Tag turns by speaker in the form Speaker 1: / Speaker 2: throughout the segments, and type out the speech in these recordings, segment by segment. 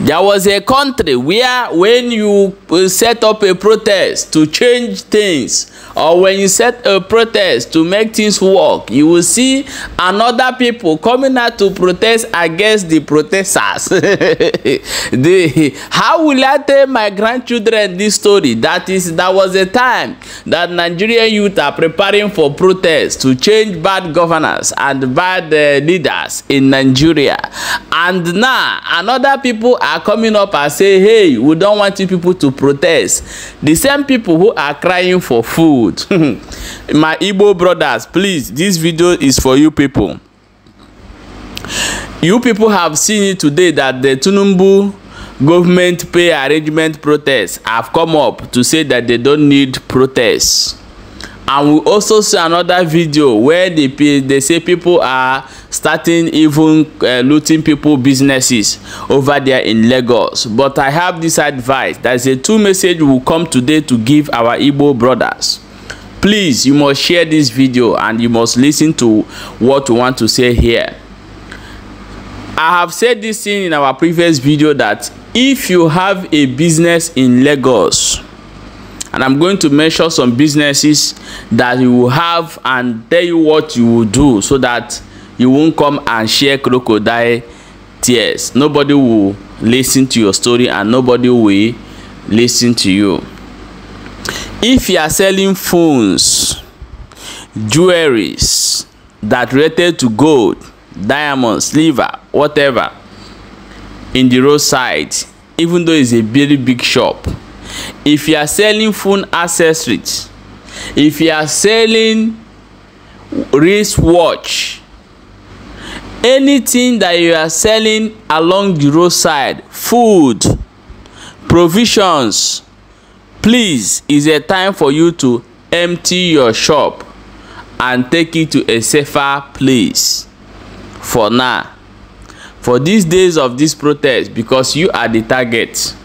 Speaker 1: There was a country where when you set up a protest to change things, or when you set a protest to make things work, you will see another people coming out to protest against the protesters. How will I tell my grandchildren this story? That was a time that Nigerian youth are preparing for protests to change bad governance and bad leaders in Nigeria. And now another people are coming up and say, hey, we don't want you people to protest. The same people who are crying for food. My Igbo brothers, please, this video is for you people. You people have seen it today that the Tinubu government pay arrangement protests have come up to say that they don't need protests. And we also see another video where they say people are starting even looting people businesses over there in Lagos. But I have this advice. There's a two message we will come today to give our Igbo brothers. Please, you must share this video and you must listen to what we want to say here. I have said this thing in our previous video that if you have a business in Lagos, and I'm going to mention some businesses that you will have and tell you what you will do so that you won't come and share crocodile tears. Nobody will listen to your story and nobody will listen to you. If you are selling phones, jewelries that related to gold, diamonds, silver, whatever, in the roadside, even though it's a very big shop, if you are selling phone accessories, if you are selling wristwatch, anything that you are selling along the roadside, food, provisions, please, it's a time for you to empty your shop and take it to a safer place for now, for these days of this protest, because you are the target.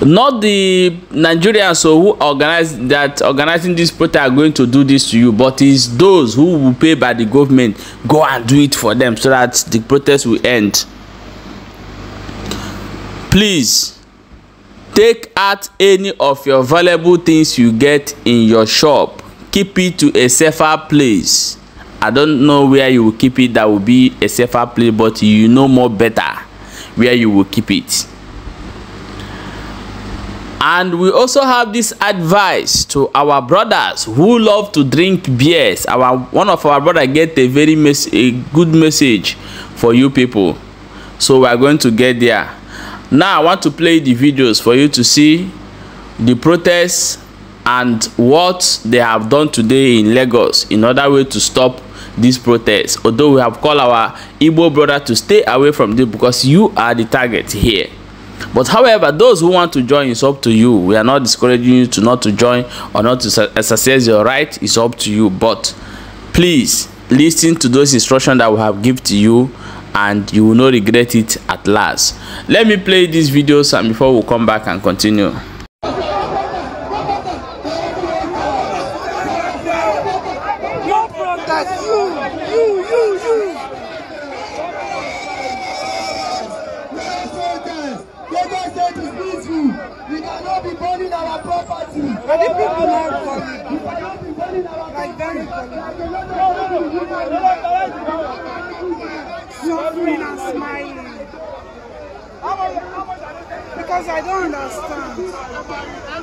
Speaker 1: Not the Nigerians who organizing this protest are going to do this to you, but it's those who will pay by the government go and do it for them so that the protest will end. Please take out any of your valuable things you get in your shop, keep it to a safer place. I don't know where you will keep it that will be a safer place, but you know more better where you will keep it. And we also have this advice to our brothers who love to drink beers. One of our brothers get a good message for you people. So we are going to get there. Now I want to play the videos for you to see the protests and what they have done today in Lagos in order way to stop this protest. Although we have called our Igbo brother to stay away from this because you are the target here. But however, those who want to join, it's up to you. We are not discouraging you to not to join or not to exercise your right. It's up to you. But please listen to those instructions that we have given to you and you will not regret it at last. Let me play these videos and before we come back and continue.
Speaker 2: We cannot be burning our property. Many people are burning. We cannot be burning our property.
Speaker 3: Suffering and smiling. Because I don't understand.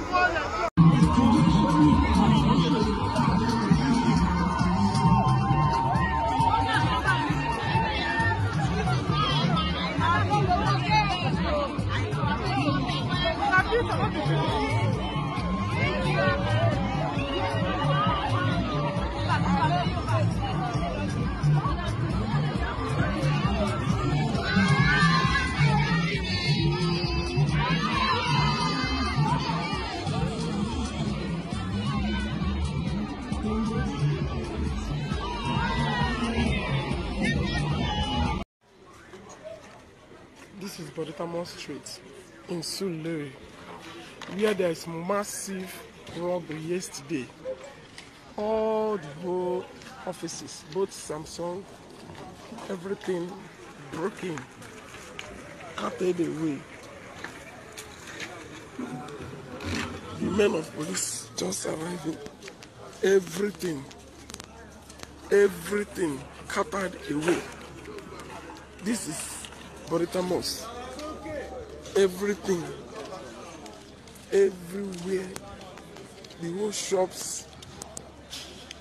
Speaker 3: This is Boditamo Street in Surulere, where there is massive robbery yesterday. All the whole offices, both Samsung, everything broken. carted away. The men of police just arriving. Everything carted away. This is Borita Mosque. Everything, everywhere, the whole shops,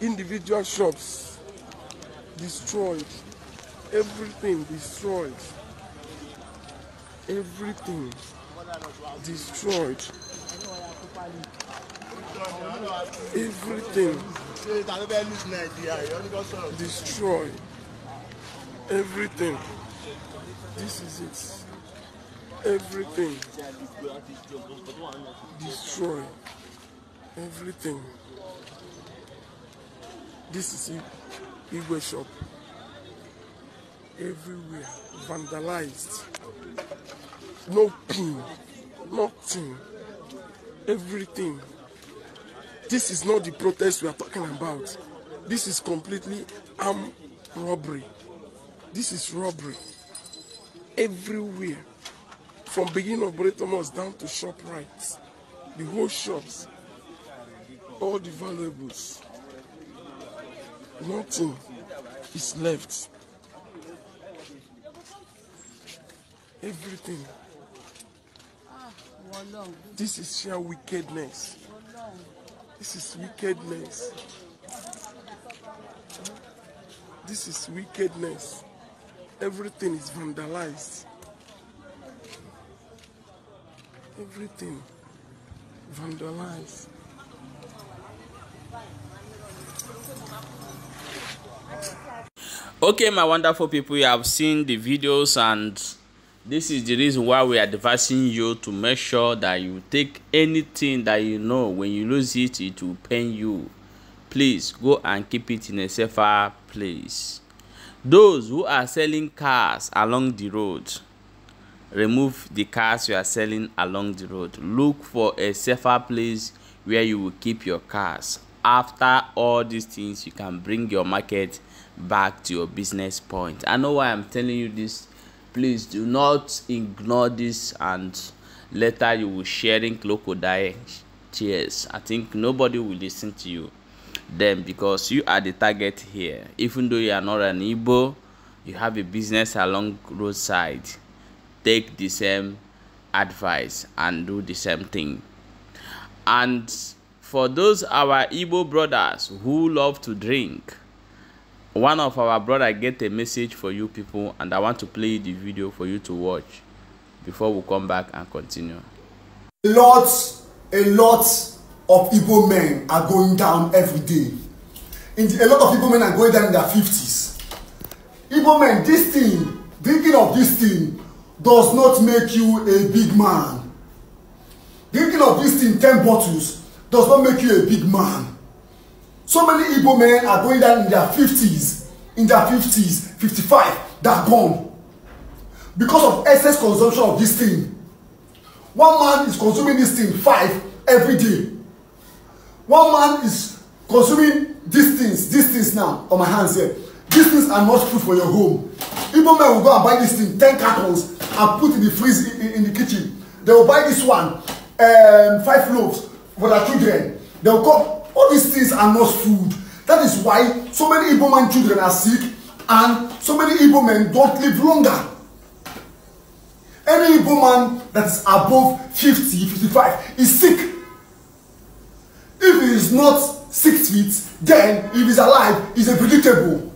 Speaker 3: individual shops, destroyed. Everything destroyed. Everything destroyed. Everything destroyed. Everything. This is it. Everything destroyed. Everything. This is it. Igwe shop. Everywhere vandalized. No pin, nothing. Everything. This is not the protest we are talking about. This is completely armed robbery. This is robbery. Everywhere. From beginning of Borita Mosque down to ShopRite. The whole shops. All the valuables. Nothing is left. Everything. This is sheer wickedness. This is wickedness. This is wickedness. Everything is vandalized. Everything vandalized.
Speaker 1: Okay, my wonderful people, you have seen the videos, and this is the reason why we are advising you to make sure that you take anything that you know when you lose it, it will pain you. Please go and keep it in a safer place. Those who are selling cars along the road, remove the cars you are selling along the road. Look for a safer place where you will keep your cars. After all these things, you can bring your market back to your business point. I know why I'm telling you this. Please do not ignore this, and later you will sharing crocodile tears. I think nobody will listen to you then, because you are the target here. Even though you are not an Igbo, you have a business along roadside. Take the same advice and do the same thing. And for those our Igbo brothers who love to drink, one of our brother get a message for you people, and I want to play the video for you to watch before we come back and continue.
Speaker 4: A lot of Igbo men are going down every day. A lot of Igbo men are going down in their 50s. Igbo men, this thing, drinking of this thing does not make you a big man. Drinking of this thing, 10 bottles, does not make you a big man. So many Igbo men are going down in their 50s, 55, they're gone. Because of excess consumption of this thing. One man is consuming this thing 5 every day. One man is consuming these things now on my hands here. These things are not food for your home. Igbo men will go and buy this thing, 10 cartons, and put in the freeze in the kitchen. They will buy this one, 5 loaves for their children. They will come. All these things are not food. That is why so many Igbo man children are sick, and so many Igbo men don't live longer. Any Igbo man that is above 50, 55 is sick. If he is not 6 feet, then if he's alive, he's unpredictable.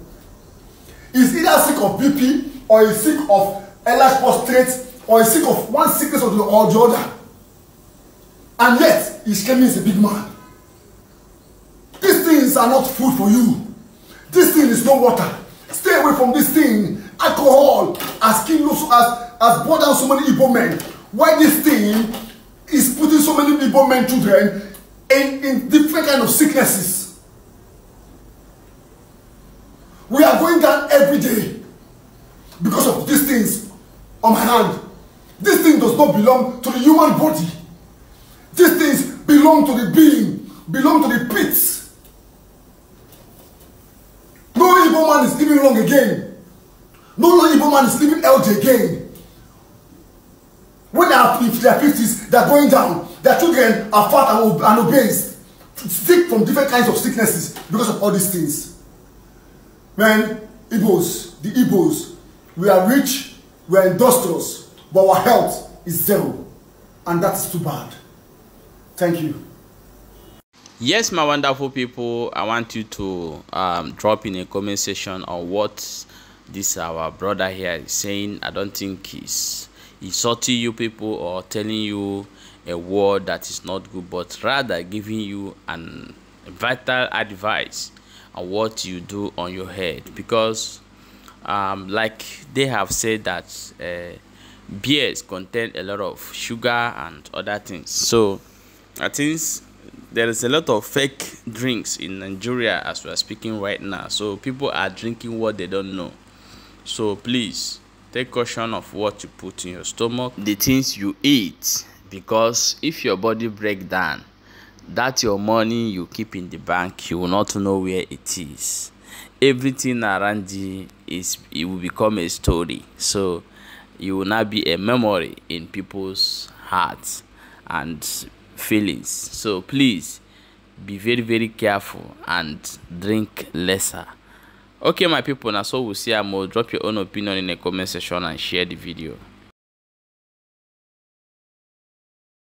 Speaker 4: He's either sick of BP, or he's sick of large prostrate, or he's sick of one sickness or the other. And yet, he's claiming he's a big man. These things are not food for you. This thing is no water. Stay away from this thing. Alcohol has brought down so many Igbo men. Why this thing is putting so many Igbo men children in different kind of sicknesses. We are going down every day because of these things on my hand. This thing does not belong to the human body. These things belong to the being, belong to the pits. No Igbo man is living long again. No Igbo man is living healthy again. are in their 50s, they are going down. Their children are fat and obese, sick from different kinds of sicknesses because of all these things. Man, the Igbos, we are rich, we are industrious, but our health is zero. And that is too bad. Thank you.
Speaker 1: Yes, my wonderful people, I want you to drop in a comment section on what this our brother here is saying. I don't think he's insulting you people or telling you a word that is not good, but rather giving you an vital advice on what you do on your head. Because like they have said that beers contain a lot of sugar and other things, so I think there is a lot of fake drinks in Nigeria as we are speaking right now. So people are drinking what they don't know. So please take caution of what you put in your stomach, the things you eat, because if your body break down, that your money you keep in the bank, you will not know where it is. Everything around you it will become a story. So you will not be a memory in people's hearts and feelings. So please be very, very careful and drink lesser. Okay, my people, now so we'll see more. Drop your own opinion in the comment section and share the video.